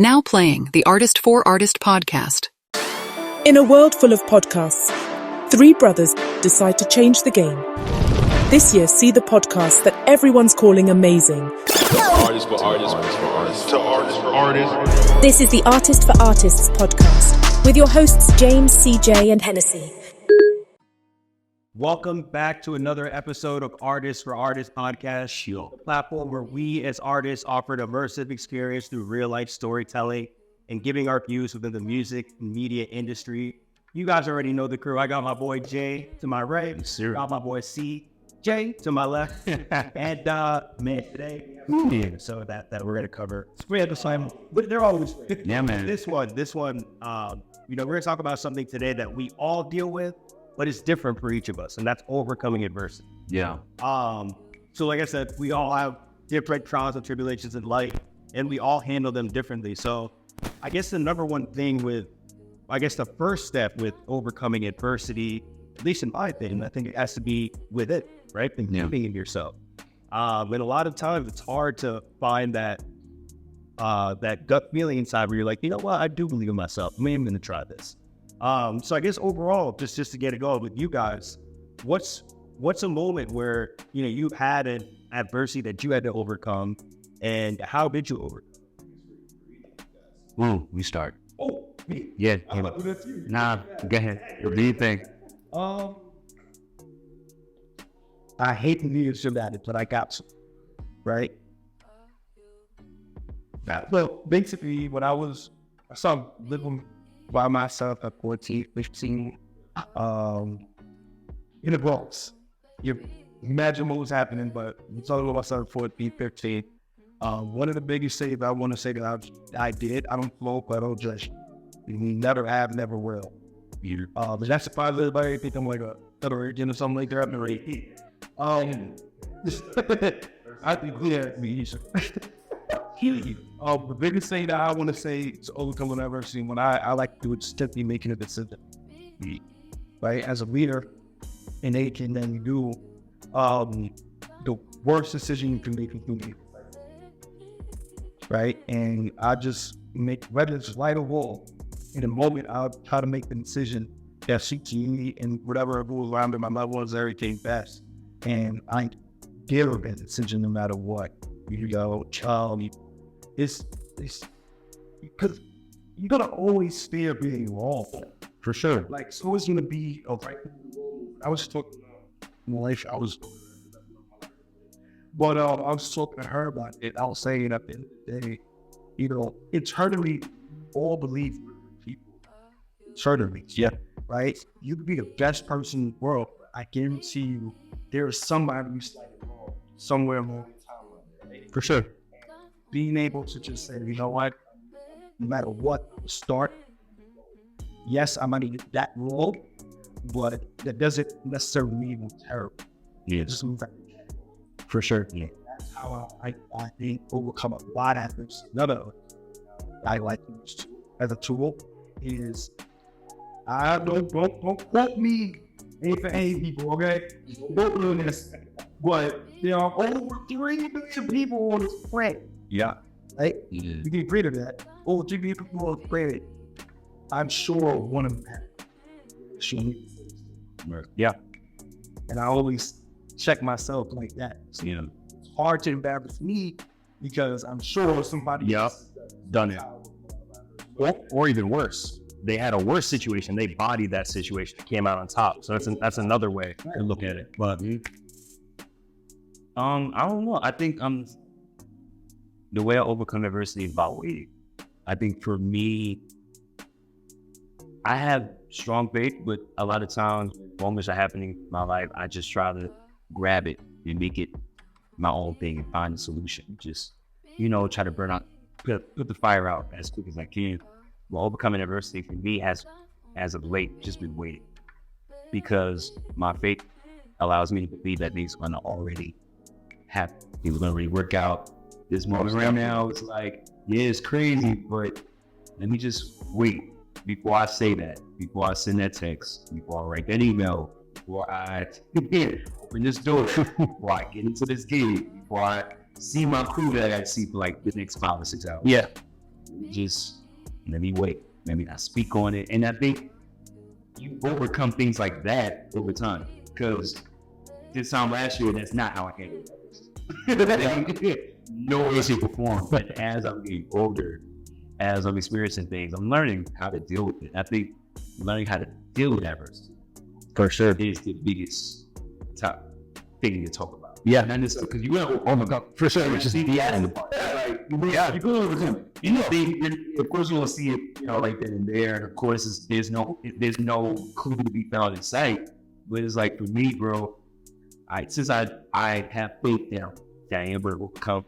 Now playing the Artist for Artist podcast. In a world full of podcasts, three brothers decide to change the game. This year, see the podcast that everyone's calling amazing. Artists for artists, artists for artists, to artists for artists. This is the Artist for Artists podcast with your hosts James, CJ, and Hennessy. Welcome back to another episode of Artists for Artists podcast, the platform where we as artists offer an immersive experience through real-life storytelling and giving our views within the music and media industry. You guys already know the crew. I got my boy Jay to my right, got my boy CJ to my left, and man, today so that we're gonna cover. We have the same, but they're always yeah, man. This one, we're gonna talk about something today that we all deal with, but it's different for each of us, and that's overcoming adversity. Yeah. So like I said, we all have different trials and tribulations in life, and we all handle them differently. So I guess the number one thing the first step with overcoming adversity, at least in my opinion, I think it has to be with it, right? Believing in yourself. And a lot of times it's hard to find that gut feeling inside where you're like, you know what, I do believe in myself. Maybe I'm going to try this. So I guess overall, just to get it going with you guys, what's a moment where, you've had an adversity that you had to overcome, and how did you overcome? We start. Oh, me? Yeah. Nah, go ahead. What do you think? I hate to be about it, but I got some, right? Well, basically, when I started living by myself at 14, 15, in the Bronx. You imagine what was happening, but I'm talking about myself at 14, 15. One of the biggest saves I want to say that I did, I don't smoke, I don't judge. Never have, never will. But that's if I live by anything, I'm like a or something like that. I'm never 18. I think, the biggest thing that I want to say to overcome adversity, when I like to do it, simply making a decision. Right? As a leader in agent, then you do the worst decision you can make is doing it. Right? And I just make, whether it's right or wrong, in a moment, I'll try to make the decision that suits me and whatever rules around me, my loved ones, everything best. And I give a decision no matter what. It's because you're gonna always fear being wrong. For sure. Like, it's always gonna be right. I was talking in life, I was talking to her about it. I was saying at the end of the day, internally, all believe people. Internally, yeah. Right? You could be the best person in the world, but I guarantee you, there is somebody who's like wrong somewhere along the timeline. Right? For sure. Being able to just say, you know what, no matter what, start. Yes, I might get that wrong, but that doesn't necessarily mean I'm terrible. Yeah. Just move back. For sure. Yeah. That's how I think overcome a lot of adversity. Another I like to use as a tool is, I don't quote me, ain't for any people, okay? Don't do this. But there are over 3 billion people on this planet. Yeah. Right? Yeah. You can agree to that. Over 3 billion people on the planet. I'm sure one of them had. Yeah. And I always check myself like that. So it's hard to embarrass me because I'm sure somebody else done it. Or even worse, they had a worse situation. They bodied that situation, came out on top. So that's another way to look at it. But I don't know. I think the way I overcome adversity is about waiting. I think for me, I have strong faith, but a lot of times, moments are happening in my life, I just try to grab it and make it my own thing and find a solution. Just, try to burn out, put the fire out as quick as I can. Well, overcoming adversity for me has, as of late, just been waiting, because my faith allows me to believe that things are going to already happen. Things are going to really work out. This moment right now, it's like, yeah, it's crazy, but let me just wait before I say that, before I send that text, before I write that email, before I open this door, before I get into this gig, before I see my crew that I got to see for like the next 5 or 6 hours. Yeah. just let me wait. Let me not speak on it. And I think you overcome things like that over time. Because this time last year, that's not how I handled it. No way, shape, or form. But as I'm getting older, as I'm experiencing things, I'm learning how to deal with it. I think learning how to deal with adversity For sure. is the biggest top thing to talk about. Yeah. Not necessarily because you will overcome. For sure. Which is the end. Like, yeah, you're going to overcome it. You know, of course, you'll see it, you know, like then and there. And of course, there's no clue to be found in sight. But it's like for me, bro, since I have faith now that Amber will come,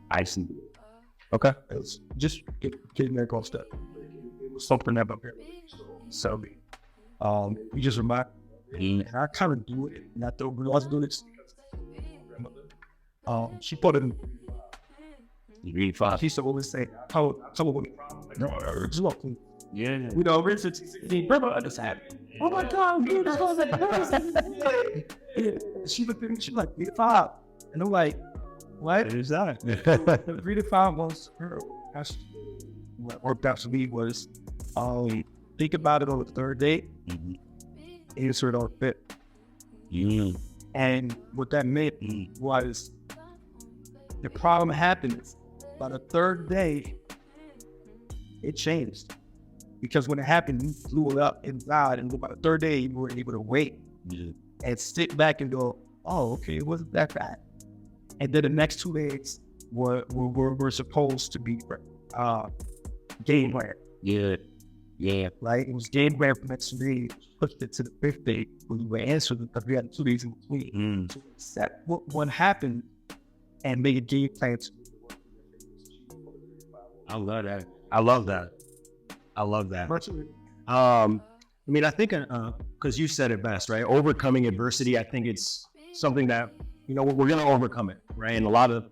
I just need to do it. Okay. It's just getting there close to it. It was something that my parents so me. You just remind me, and I kind of do it, and I don't realize I do it because grandmother. She put it in. You read 5. She used to always say, "How someone with a problem?" Like, no, it's not cool. Yeah. You know, we're 16, grandma just happened. Oh my God, dude, that's what she looked at me, she was like, 3 to 5. And I'm like, what is that? The 3 to 5 was her. What worked out for me was think about it on the third date, answer it on the fifth. And what that meant was the problem happened by the third day, it changed. Because when it happened, you blew it up inside, and by the third day, you were able to wait and sit back and go, oh, okay, it wasn't that bad. And then the next 2 days were supposed to be game plan. Yeah. Right? It was game plan for the next 2 days. Pushed it to the 5th day when you were answering because we had 2 days in between. So set what happened and make a game plan. I love that. I love that. I mean, I think, because you said it best, right? Overcoming adversity, I think it's something that, you know, we're going to overcome it, right? And a lot of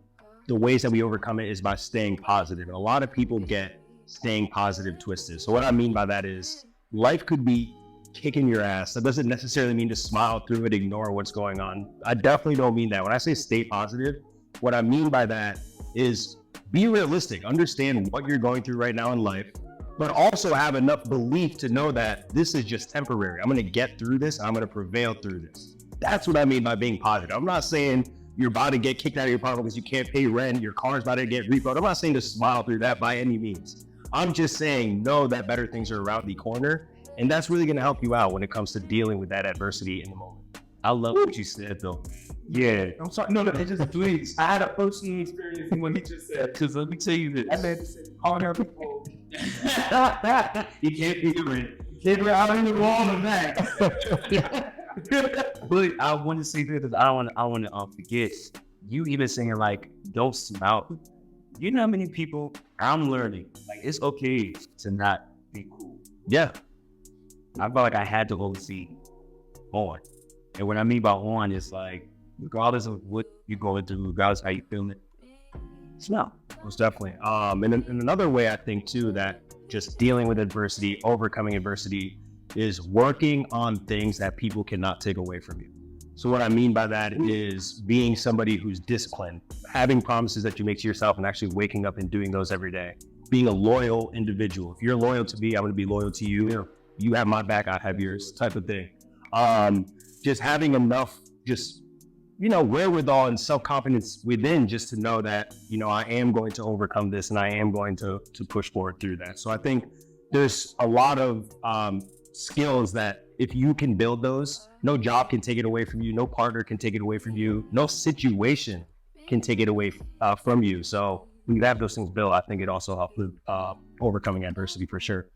the ways that we overcome it is by staying positive. And a lot of people get staying positive twisted. So what I mean by that is life could be kicking your ass. That doesn't necessarily mean to smile through it, ignore what's going on. I definitely don't mean that. When I say stay positive, what I mean by that is be realistic, understand what you're going through right now in life, but also have enough belief to know that this is just temporary. I'm going to get through this. I'm going to prevail through this. That's what I mean by being positive. I'm not saying you're about to get kicked out of your apartment because you can't pay rent, your car's about to get repoed. I'm not saying to smile through that by any means. I'm just saying know that better things are around the corner, and that's really going to help you out when it comes to dealing with that adversity in the moment. I love what you said, though. Yeah. I'm sorry. No, it just please. I had a personal experience in what he just said. Because let me tell you this. I meant to say, all our people. You can't be doing it. They were out in the wall of that. But I want to say this because I want to forget. You even saying like, don't smile. You know how many people I'm learning, like it's okay to not be cool. Yeah. I felt like I had to oversee on. And what I mean by on is like, regardless of what you're going through, regardless of how you feeling, smile. Most definitely. And another way I think too that just dealing with adversity, overcoming adversity, is working on things that people cannot take away from you. So what I mean by that is being somebody who's disciplined, having promises that you make to yourself and actually waking up and doing those every day. Being a loyal individual. If you're loyal to me, I'm going to be loyal to you. Yeah. You have my back, I have yours, type of thing. Just having enough, wherewithal and self-confidence within just to know that, I am going to overcome this and I am going to push forward through that. So I think there's a lot of skills that if you can build those, no job can take it away from you, no partner can take it away from you, no situation can take it away from you. So when you have those things built, I think it also helps with overcoming adversity for sure.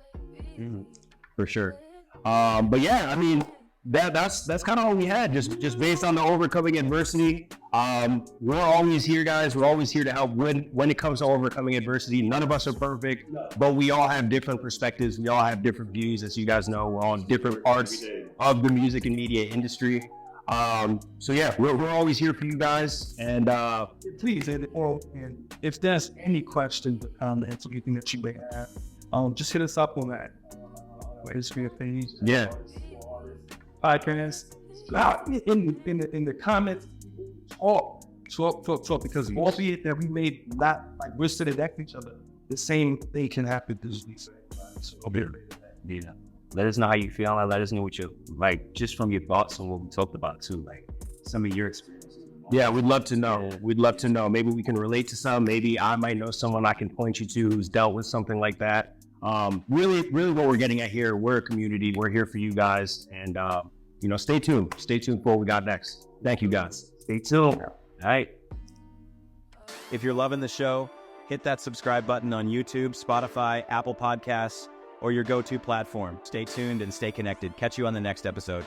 For sure. But yeah, I mean, that's kind of all we had, just based on the overcoming adversity. We're always here, guys. We're always here to help when it comes to overcoming adversity. None of us are perfect, but we all have different perspectives. We all have different views. As you guys know, we're on different parts of the music and media industry. So yeah, we're always here for you guys. And please, and if there's any questions or comments or anything that you may have, just hit us up on that. Where's your page? Yeah. Podcast. In the comments, talk, because albeit that we may not like we're sitting next to each other, the same thing can happen this week. Yeah. Let us know how you feel, and let us know what you like, just from your thoughts on what we talked about too, like some of your experiences. Yeah, we'd love to know. We'd love to know. Maybe we can relate to some. Maybe I might know someone I can point you to who's dealt with something like that. Really what we're getting at here, we're a community. We're here for you guys. And, stay tuned. Stay tuned for what we got next. Thank you, guys. Stay tuned. All right. If you're loving the show, hit that subscribe button on YouTube, Spotify, Apple Podcasts, or your go-to platform. Stay tuned and stay connected. Catch you on the next episode.